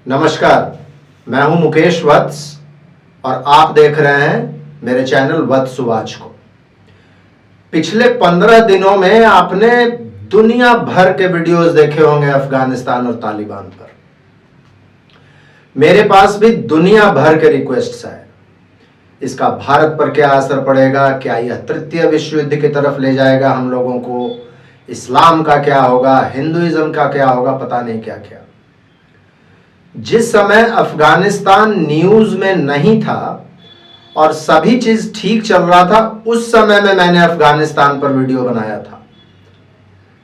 नमस्कार, मैं हूं मुकेश वत्स और आप देख रहे हैं मेरे चैनल वत्स वाच को। पिछले 15 दिनों में आपने दुनिया भर के वीडियोस देखे होंगे अफगानिस्तान और तालिबान पर। मेरे पास भी दुनिया भर के रिक्वेस्ट्स आए। इसका भारत पर क्या असर पड़ेगा, क्या यह तृतीय विश्व युद्ध की तरफ ले जाएगा हम लोगों को, इस्लाम का क्या होगा, हिंदुइज्म का क्या होगा, पता नहीं क्या क्या। जिस समय अफगानिस्तान न्यूज में नहीं था और सभी चीज ठीक चल रहा था, उस समय में मैंने अफगानिस्तान पर वीडियो बनाया था।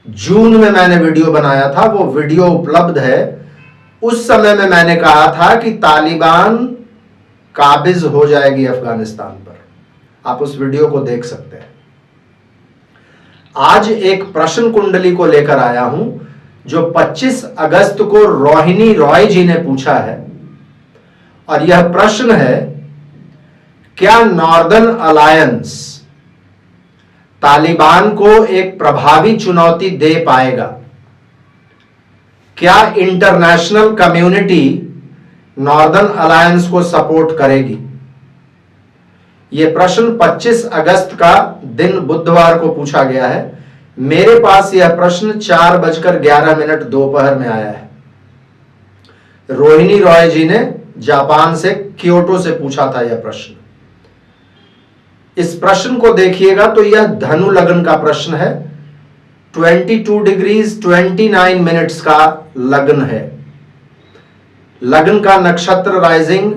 जून में मैंने वीडियो बनाया था, वो वीडियो उपलब्ध है। उस समय में मैंने कहा था कि तालिबान काबिज हो जाएगी अफगानिस्तान पर। आप उस वीडियो को देख सकते हैं। आज एक प्रश्न कुंडली को लेकर आया हूं जो 25 अगस्त को रोहिणी रॉय जी ने पूछा है, और यह प्रश्न है, क्या नॉर्दर्न अलायंस तालिबान को एक प्रभावी चुनौती दे पाएगा? क्या इंटरनेशनल कम्युनिटी नॉर्दर्न अलायंस को सपोर्ट करेगी? यह प्रश्न 25 अगस्त का दिन बुधवार को पूछा गया है। मेरे पास यह प्रश्न 4:11 दोपहर में आया है। रोहिणी रॉय जी ने जापान से, क्योटो से पूछा था यह प्रश्न। इस प्रश्न को देखिएगा तो यह धनु लग्न का प्रश्न है। 22 डिग्रीज 29 मिनट्स का लग्न है। लग्न का नक्षत्र राइजिंग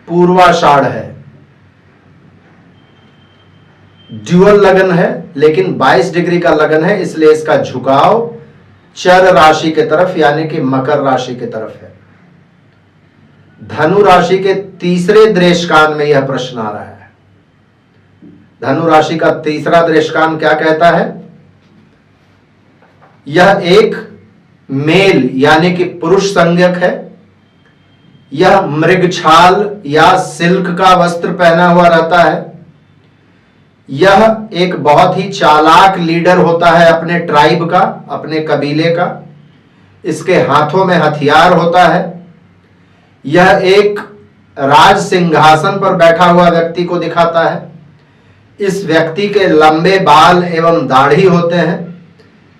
पूर्वाषाढ़ है। ड्यूअल लगन है, लेकिन 22 डिग्री का लगन है, इसलिए इसका झुकाव चर राशि के तरफ यानी कि मकर राशि की तरफ है। धनु राशि के तीसरे दृष्टांत में यह प्रश्न आ रहा है। धनु राशि का तीसरा दृष्टांत क्या कहता है? यह एक मेल यानी कि पुरुष संज्ञक है। यह मृगछाल या सिल्क का वस्त्र पहना हुआ रहता है। यह एक बहुत ही चालाक लीडर होता है अपने ट्राइब का, अपने कबीले का। इसके हाथों में हथियार होता है। यह एक राज सिंहासन पर बैठा हुआ व्यक्ति को दिखाता है। इस व्यक्ति के लंबे बाल एवं दाढ़ी होते हैं।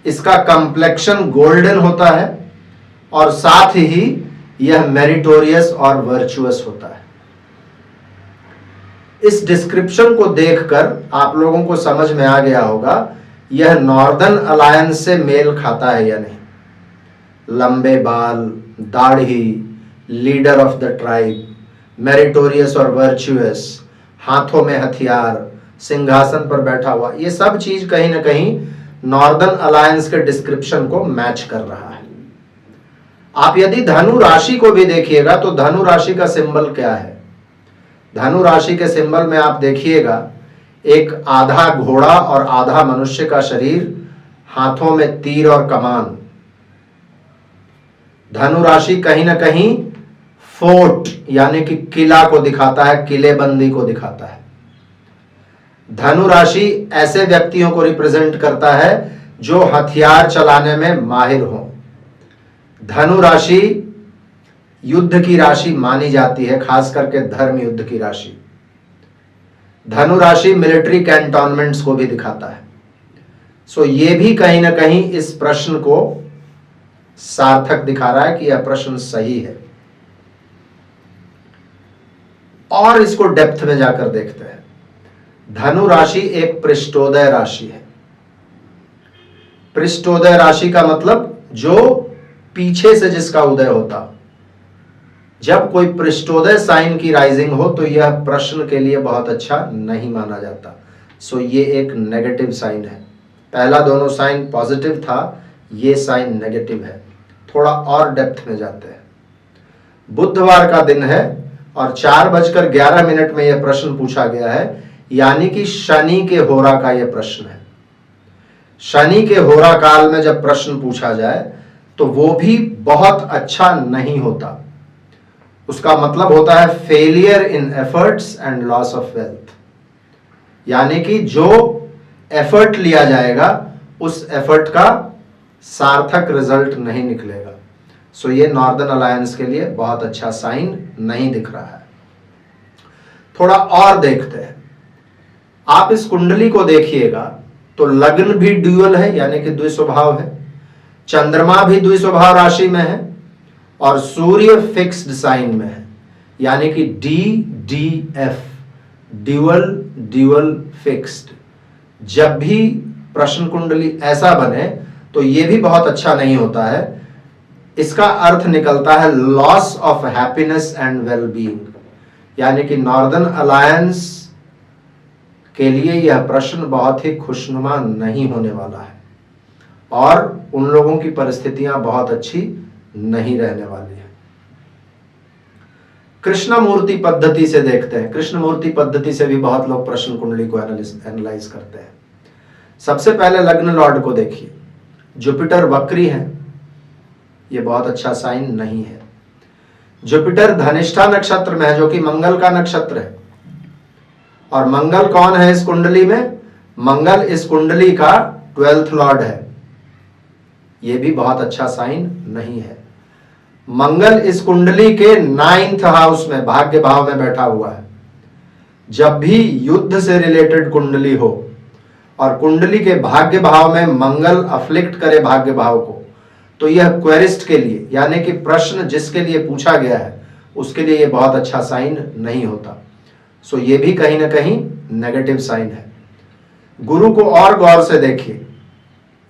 इसका कंप्लेक्शन गोल्डन होता है और साथ ही यह मेरिटोरियस और वर्चुअस होता है। इस डिस्क्रिप्शन को देखकर आप लोगों को समझ में आ गया होगा यह नॉर्दर्न अलायंस से मेल खाता है या नहीं। लंबे बाल, दाढ़ी, leader of the tribe, meritorious और वर्चुअस, हाथों में हथियार, सिंहासन पर बैठा हुआ, ये सब चीज कहीं ना कहीं नॉर्दर्न अलायंस के डिस्क्रिप्शन को मैच कर रहा है। आप यदि धनु राशि को भी देखिएगा तो धनु राशि का सिंबल क्या है? धनु राशि के सिंबल में आप देखिएगा एक आधा घोड़ा और आधा मनुष्य का शरीर, हाथों में तीर और कमान। धनु राशि कहीं ना कहीं फोर्ट यानी कि किला को दिखाता है, किलेबंदी को दिखाता है। धनु राशि ऐसे व्यक्तियों को रिप्रेजेंट करता है जो हथियार चलाने में माहिर हों। धनु राशि युद्ध की राशि मानी जाती है, खास करके धर्म युद्ध की राशि। धनु राशि मिलिट्री कैंटोनमेंट्स को भी दिखाता है। सो ये भी कहीं ना कहीं इस प्रश्न को सार्थक दिखा रहा है कि यह प्रश्न सही है। और इसको डेप्थ में जाकर देखते हैं। धनु राशि एक पृष्ठोदय राशि है। पृष्ठोदय राशि का मतलब जो पीछे से जिसका उदय होता। जब कोई पृष्ठोदय साइन की राइजिंग हो तो यह प्रश्न के लिए बहुत अच्छा नहीं माना जाता। सो ये एक नेगेटिव साइन है। पहला दोनों साइन पॉजिटिव था, ये साइन नेगेटिव है। थोड़ा और डेप्थ में जाते हैं। बुधवार का दिन है और 4:11 में यह प्रश्न पूछा गया है, यानी कि शनि के होरा का यह प्रश्न है। शनि के होरा काल में जब प्रश्न पूछा जाए तो वो भी बहुत अच्छा नहीं होता। उसका मतलब होता है failure in efforts and loss of wealth, यानी कि जो एफर्ट लिया जाएगा उस एफर्ट का सार्थक रिजल्ट नहीं निकलेगा। सो ये नॉर्दर्न अलायंस के लिए बहुत अच्छा साइन नहीं दिख रहा है। थोड़ा और देखते हैं। आप इस कुंडली को देखिएगा तो लग्न भी ड्यूअल है, यानी कि द्विस्वभाव है, चंद्रमा भी द्विस्वभाव राशि में है, और सूर्य फिक्स्ड साइन में है, यानी कि DDF, ड्यूअल ड्यूअल फिक्स्ड। जब भी प्रश्न कुंडली ऐसा बने तो यह भी बहुत अच्छा नहीं होता है। इसका अर्थ निकलता है loss of happiness and well being, यानी कि नॉर्दर्न अलायंस के लिए यह प्रश्न बहुत ही खुशनुमा नहीं होने वाला है और उन लोगों की परिस्थितियां बहुत अच्छी नहीं रहने वाली है। कृष्णमूर्ति पद्धति से देखते हैं। कृष्णमूर्ति पद्धति से भी बहुत लोग प्रश्न कुंडली को एनालाइज करते हैं। सबसे पहले लग्न लॉर्ड को देखिए, जुपिटर वक्री है, यह बहुत अच्छा साइन नहीं है। जुपिटर धनिष्ठा नक्षत्र में है, जो कि मंगल का नक्षत्र है, और मंगल कौन है इस कुंडली में? मंगल इस कुंडली का 12th लॉर्ड है, यह भी बहुत अच्छा साइन नहीं है। मंगल इस कुंडली के 9th हाउस में, भाग्य भाव में बैठा हुआ है। जब भी युद्ध से रिलेटेड कुंडली हो और कुंडली के भाग्य भाव में मंगल अफ्लिक्ट करे भाग्य भाव को, तो यह क्वेरिस्ट के लिए, यानी कि प्रश्न जिसके लिए पूछा गया है उसके लिए यह बहुत अच्छा साइन नहीं होता। सो ये भी कहीं ना कहीं नेगेटिव साइन है। गुरु को और गौर से देखिए,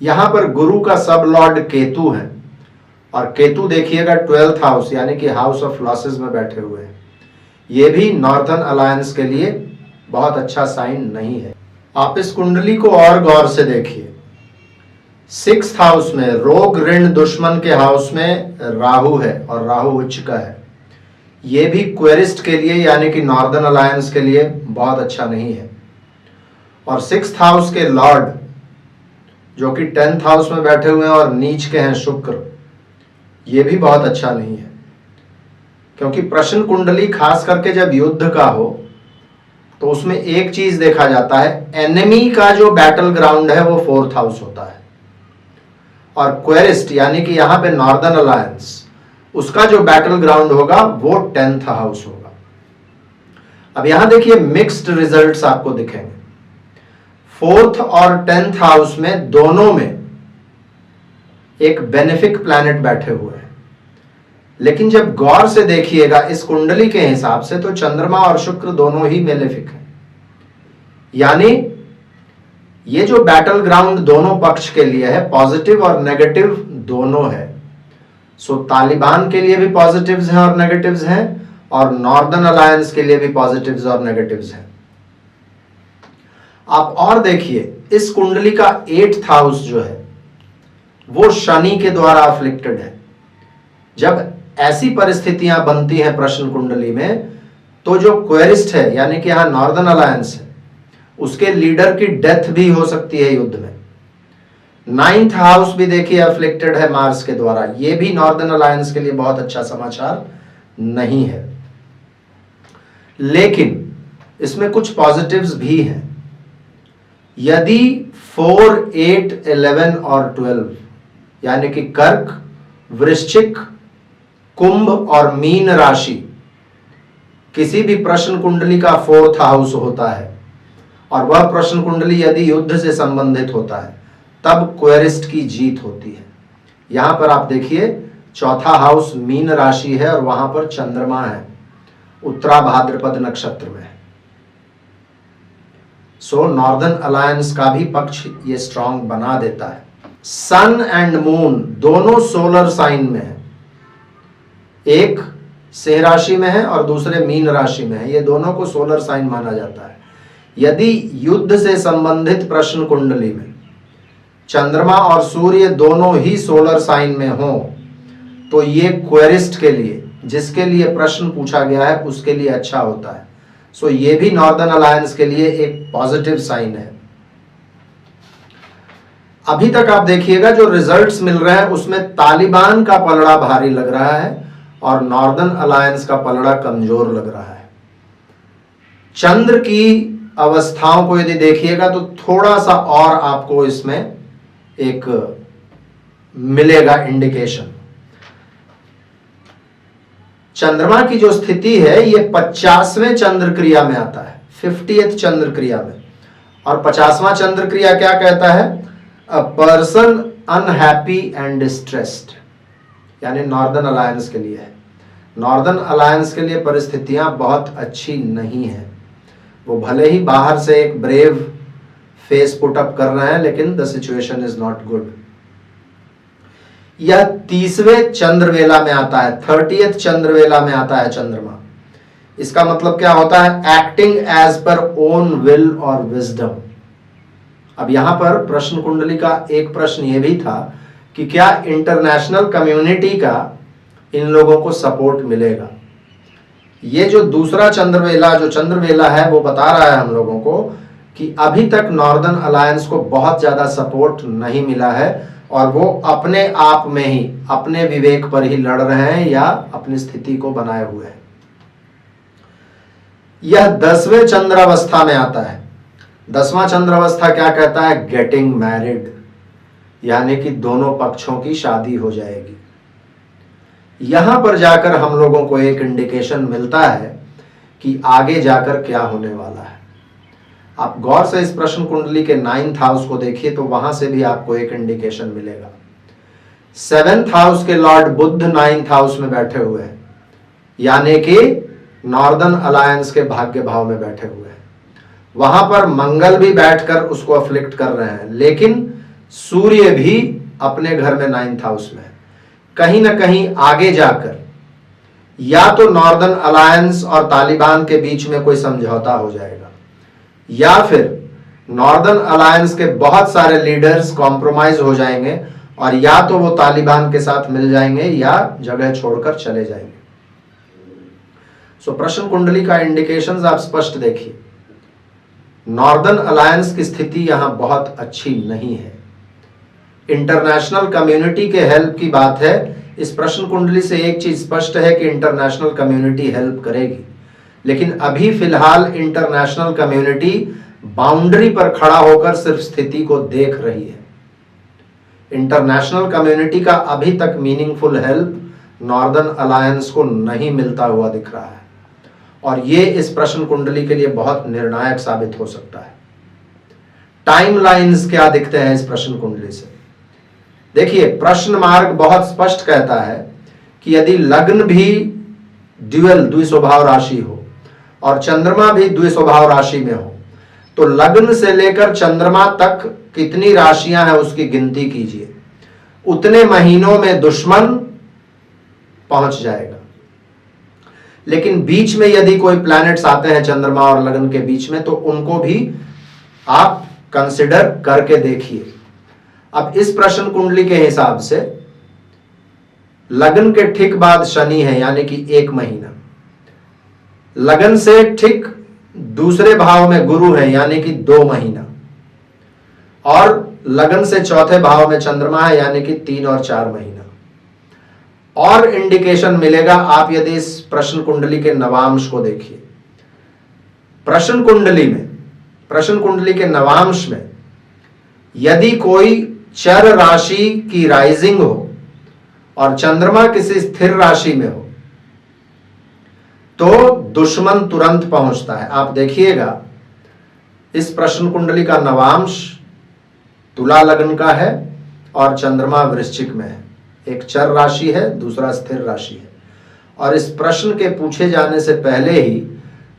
यहां पर गुरु का सब लॉर्ड केतु है, और केतु देखिएगा 12th हाउस, यानी कि हाउस ऑफ लॉसेस में बैठे हुए हैं। यह भी नॉर्दर्न अलायंस के लिए बहुत अच्छा साइन नहीं है। आप इस कुंडली को और गौर से देखिए। 6th हाउस में, रोग ऋण दुश्मन के हाउस में राहु है, और राहु उच्च का है। यह भी क्वेरिस्ट के लिए, यानी कि नॉर्दर्न अलायंस के लिए बहुत अच्छा नहीं है। और 6th हाउस के लॉर्ड जो कि 10th हाउस में बैठे हुए हैं और नीच के हैं शुक्र, यह भी बहुत अच्छा नहीं है। क्योंकि प्रश्न कुंडली खास करके जब युद्ध का हो तो उसमें एक चीज देखा जाता है, एनिमी का जो बैटल ग्राउंड है वो 4th हाउस होता है, और क्वेरिस्ट यानी कि यहां पे नॉर्दर्न अलायंस, उसका जो बैटल ग्राउंड होगा वो 10th हाउस होगा। अब यहां देखिए मिक्स्ड रिजल्ट्स आपको दिखेंगे। 4th और 10th हाउस में दोनों में एक बेनिफिक प्लैनेट बैठे हुए हैं, लेकिन जब गौर से देखिएगा इस कुंडली के हिसाब से तो चंद्रमा और शुक्र दोनों ही मेलेफिक हैं, यानी ये जो बैटल ग्राउंड दोनों पक्ष के लिए है, पॉजिटिव और नेगेटिव दोनों है। सो तालिबान के लिए भी पॉजिटिव्स हैं और नेगेटिव्स हैं, और नॉर्दर्न अलायंस के लिए भी पॉजिटिव्स और नेगेटिव्स हैं। आप और देखिए इस कुंडली का 8th हाउस जो है वो शनि के द्वारा अफ्लिक्टेड है। जब ऐसी परिस्थितियां बनती हैं प्रश्न कुंडली में, तो जो क्वेरिस्ट है यानी कि यहां नॉर्दर्न अलायंस है, उसके लीडर की डेथ भी हो सकती है युद्ध में। 9th हाउस भी देखिए अफ्लिक्टेड है मार्स के द्वारा, यह भी नॉर्दर्न अलायंस के लिए बहुत अच्छा समाचार नहीं है। लेकिन इसमें कुछ पॉजिटिव्स भी हैं। यदि 4, 8, 11 और 12 यानी कि कर्क, वृश्चिक, कुंभ और मीन राशि किसी भी प्रश्न कुंडली का 4th हाउस होता है, और वह प्रश्न कुंडली यदि युद्ध से संबंधित होता है, तब क्वेरिस्ट की जीत होती है। यहां पर आप देखिए 4था हाउस मीन राशि है और वहां पर चंद्रमा है, उत्तरा भाद्रपद नक्षत्र में। सो नॉर्दर्न अलायंस का भी पक्ष ये स्ट्रांग बना देता है। सन एंड मून दोनों सोलर साइन में है, एक सिंह राशि में है और दूसरे मीन राशि में है, ये दोनों को सोलर साइन माना जाता है। यदि युद्ध से संबंधित प्रश्न कुंडली में चंद्रमा और सूर्य दोनों ही सोलर साइन में हो, तो ये क्वेरिस्ट के लिए, जिसके लिए प्रश्न पूछा गया है उसके लिए अच्छा होता है। सो ये भी नॉर्दर्न अलायंस के लिए एक पॉजिटिव साइन है। अभी तक आप देखिएगा जो रिजल्ट्स मिल रहे हैं उसमें तालिबान का पलड़ा भारी लग रहा है और नॉर्दर्न अलायंस का पलड़ा कमजोर लग रहा है। चंद्र की अवस्थाओं को यदि देखिएगा तो थोड़ा सा और आपको इसमें एक मिलेगा इंडिकेशन। चंद्रमा की जो स्थिति है ये 50वें चंद्र क्रिया में आता है, 50th चंद्र क्रिया में। और 50वां चंद्र क्रिया क्या कहता है? A person unhappy and distressed, यानी नॉर्दर्न अलायंस के लिए है। नॉर्दर्न अलायंस के लिए परिस्थितियां बहुत अच्छी नहीं है। वो भले ही बाहर से एक ब्रेव फेस पुट अप कर रहे हैं, लेकिन the situation is not good. यह 30वें चंद्रवेला में आता है, 30th चंद्रवेला में आता है चंद्रमा। इसका मतलब क्या होता है? Acting as per own will और विजडम। अब यहां पर प्रश्न कुंडली का एक प्रश्न यह भी था कि क्या इंटरनेशनल कम्युनिटी का इन लोगों को सपोर्ट मिलेगा। ये जो दूसरा चंद्रवेला जो चंद्रवेला है वो बता रहा है हम लोगों को कि अभी तक नॉर्दर्न अलायंस को बहुत ज्यादा सपोर्ट नहीं मिला है और वो अपने आप में ही अपने विवेक पर ही लड़ रहे हैं या अपनी स्थिति को बनाए हुए हैं। यह 10वें चंद्रावस्था में आता है। 10वां चंद्रावस्था क्या कहता है? गेटिंग मैरिड, यानी कि दोनों पक्षों की शादी हो जाएगी। यहां पर जाकर हम लोगों को एक इंडिकेशन मिलता है कि आगे जाकर क्या होने वाला है। आप गौर से इस प्रश्न कुंडली के 9th हाउस को देखिए तो वहां से भी आपको एक इंडिकेशन मिलेगा। 7th हाउस के लॉर्ड बुध 9th हाउस में बैठे हुए हैं, यानी कि नॉर्दर्न अलायंस के भाग्य भाव में बैठे हुए हैं। वहां पर मंगल भी बैठकर उसको अफ्लिक्ट कर रहे हैं, लेकिन सूर्य भी अपने घर में 9th हाउस में है। कहीं ना कहीं आगे जाकर या तो नॉर्दर्न अलायंस और तालिबान के बीच में कोई समझौता हो जाएगा, या फिर नॉर्दर्न अलायंस के बहुत सारे लीडर्स कॉम्प्रोमाइज हो जाएंगे और या तो वो तालिबान के साथ मिल जाएंगे या जगह छोड़कर चले जाएंगे। सो प्रश्न कुंडली का इंडिकेशंस आप स्पष्ट देखिए। नॉर्दर्न अलायंस की स्थिति यहां बहुत अच्छी नहीं है। इंटरनेशनल कम्युनिटी के हेल्प की बात है। इस प्रश्न कुंडली से एक चीज स्पष्ट है कि इंटरनेशनल कम्युनिटी हेल्प करेगी, लेकिन अभी फिलहाल इंटरनेशनल कम्युनिटी बाउंड्री पर खड़ा होकर सिर्फ स्थिति को देख रही है। इंटरनेशनल कम्युनिटी का अभी तक मीनिंगफुल हेल्प नॉर्दर्न अलायंस को नहीं मिलता हुआ दिख रहा है और ये इस प्रश्न कुंडली के लिए बहुत निर्णायक साबित हो सकता है। टाइमलाइंस क्या दिखते हैं इस प्रश्न कुंडली से? देखिए, प्रश्न मार्ग बहुत स्पष्ट कहता है कि यदि लग्न भी ड्यूअल द्विस्वभाव राशि हो और चंद्रमा भी द्विस्वभाव राशि में हो तो लग्न से लेकर चंद्रमा तक कितनी राशियां हैं उसकी गिनती कीजिए, उतने महीनों में दुश्मन पहुंच जाएगा। लेकिन बीच में यदि कोई प्लैनेट्स आते हैं चंद्रमा और लग्न के बीच में तो उनको भी आप कंसिडर करके देखिए। अब इस प्रश्न कुंडली के हिसाब से लगन के ठीक बाद शनि है, यानी कि 1 महीना। लगन से ठीक दूसरे भाव में गुरु है, यानी कि 2 महीना। और लगन से चौथे भाव में चंद्रमा है, यानी कि 3 और 4 महीना। और इंडिकेशन मिलेगा आप यदि इस प्रश्न कुंडली के नवांश को देखिए। प्रश्न कुंडली के नवांश में यदि कोई चर राशि की राइजिंग हो और चंद्रमा किसी स्थिर राशि में हो तो दुश्मन तुरंत पहुंचता है। आप देखिएगा, इस प्रश्न कुंडली का नवांश तुला लग्न का है और चंद्रमा वृश्चिक में है। एक चर राशि है, दूसरा स्थिर राशि है। और इस प्रश्न के पूछे जाने से पहले ही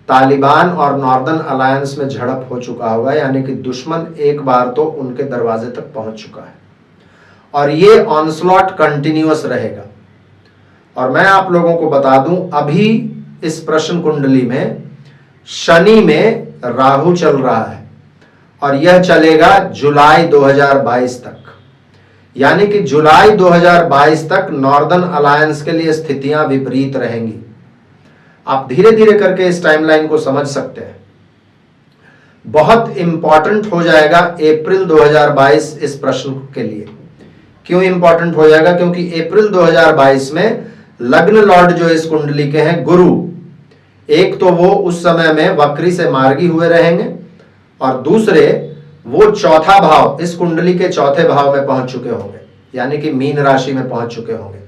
तालिबान और नॉर्दर्न अलायंस में झड़प हो चुका होगा, यानी कि दुश्मन एक बार तो उनके दरवाजे तक पहुंच चुका है और ये ऑनस्लॉट कंटिन्यूअस रहेगा। और मैं आप लोगों को बता दूं, अभी इस प्रश्न कुंडली में शनि में राहु चल रहा है और यह चलेगा जुलाई 2022 तक, यानी कि जुलाई 2022 तक नॉर्दर्न अलायंस के लिए स्थितियां विपरीत रहेंगी। आप धीरे धीरे करके इस टाइमलाइन को समझ सकते हैं। बहुत इंपॉर्टेंट हो जाएगा अप्रैल 2022 इस प्रश्न के लिए। क्यों इंपॉर्टेंट हो जाएगा? क्योंकि अप्रैल 2022 में लग्न लॉर्ड जो इस कुंडली के हैं गुरु, एक तो वो उस समय में वक्री से मार्गी हुए रहेंगे और दूसरे वो चौथा भाव, इस कुंडली के चौथे भाव में पहुंच चुके होंगे, यानी कि मीन राशि में पहुंच चुके होंगे।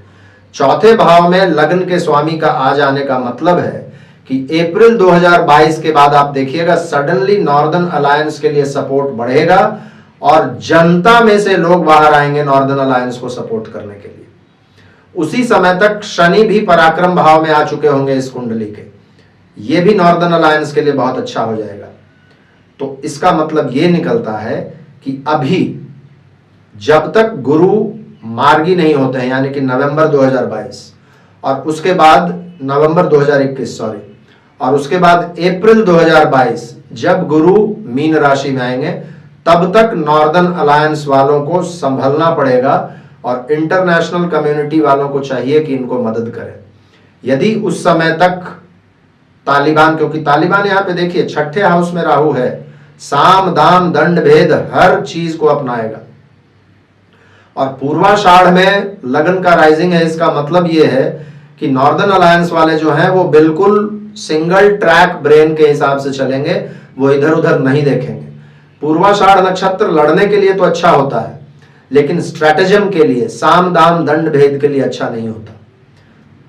चौथे भाव में लग्न के स्वामी का आ जाने का मतलब है कि अप्रैल 2022 के बाद आप देखिएगा सडनली नॉर्दर्न अलायंस के लिए सपोर्ट बढ़ेगा और जनता में से लोग बाहर आएंगे नॉर्दर्न अलायंस को सपोर्ट करने के लिए। उसी समय तक शनि भी पराक्रम भाव में आ चुके होंगे इस कुंडली के, ये भी नॉर्दर्न अलायंस के लिए बहुत अच्छा हो जाएगा। तो इसका मतलब ये निकलता है कि अभी जब तक गुरु मार्गी नहीं होते हैं, यानी कि नवंबर 2022 और उसके बाद नवंबर 2021 सॉरी, और उसके बाद अप्रैल 2022 जब गुरु मीन राशि में आएंगे, तब तक नॉर्दर्न अलायंस वालों को संभलना पड़ेगा और इंटरनेशनल कम्युनिटी वालों को चाहिए कि इनको मदद करें। यदि उस समय तक तालिबान, क्योंकि तालिबान यहां पे देखिए छठे हाउस में राहु है, साम दाम दंड भेद हर चीज को अपनाएगा। और पूर्वाषाढ़ में लगन का राइजिंग है, इसका मतलब यह है कि नॉर्दर्न अलायंस वाले जो हैं वो बिल्कुल सिंगल ट्रैक ब्रेन के हिसाब से चलेंगे, वो इधर उधर नहीं देखेंगे। पूर्वाषाढ़ नक्षत्र लड़ने के लिए तो अच्छा होता है, लेकिन स्ट्रैटेजम के लिए, साम दाम दंड भेद के लिए अच्छा नहीं होता।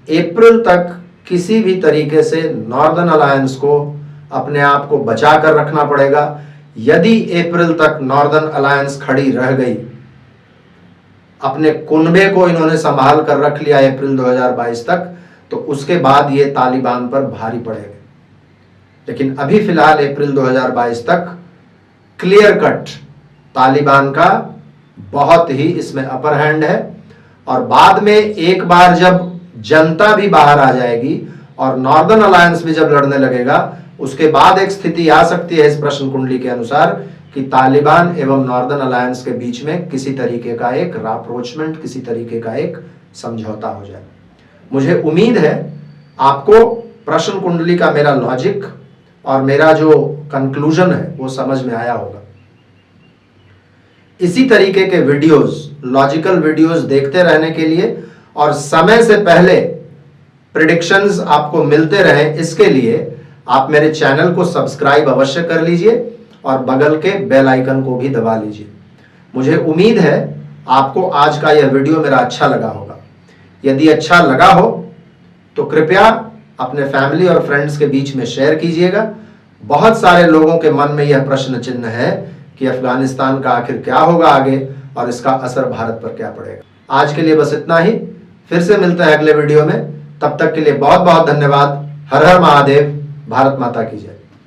अप्रैल तक किसी भी तरीके से नॉर्दर्न अलायंस को अपने आप को बचा कर रखना पड़ेगा। यदि अप्रैल तक नॉर्दर्न अलायंस खड़ी रह गई, अपने कुनबे को इन्होंने संभाल कर रख लिया अप्रैल 2022 तक, तो उसके बाद ये तालिबान पर भारी पड़ेगा। लेकिन अभी फिलहाल अप्रैल 2022 तक क्लियर कट तालिबान का बहुत ही इसमें अपर हैंड है। और बाद में एक बार जब जनता भी बाहर आ जाएगी और नॉर्दर्न अलायंस भी जब लड़ने लगेगा, उसके बाद एक स्थिति आ सकती है इस प्रश्न कुंडली के अनुसार कि तालिबान एवं नॉर्दर्न अलायंस के बीच में किसी तरीके का एक राप्रोचमेंट, किसी तरीके का एक समझौता हो जाए। मुझे उम्मीद है आपको प्रश्न कुंडली का मेरा लॉजिक और मेरा जो कंक्लूजन है वो समझ में आया होगा। इसी तरीके के वीडियोस, लॉजिकल वीडियोस देखते रहने के लिए और समय से पहले प्रेडिक्शंस आपको मिलते रहे, इसके लिए आप मेरे चैनल को सब्सक्राइब अवश्य कर लीजिए और बगल के बेल आइकन को भी दबा लीजिए। मुझे उम्मीद है आपको आज का यह वीडियो मेरा अच्छा लगा होगा। यदि अच्छा लगा हो तो कृपया अपने फैमिली और फ्रेंड्स के बीच में शेयर कीजिएगा। बहुत सारे लोगों के मन में यह प्रश्न चिन्ह है कि अफगानिस्तान का आखिर क्या होगा आगे और इसका असर भारत पर क्या पड़ेगा। आज के लिए बस इतना ही, फिर से मिलते हैं अगले वीडियो में। तब तक के लिए बहुत बहुत धन्यवाद। हर हर महादेव। भारत माता की जय।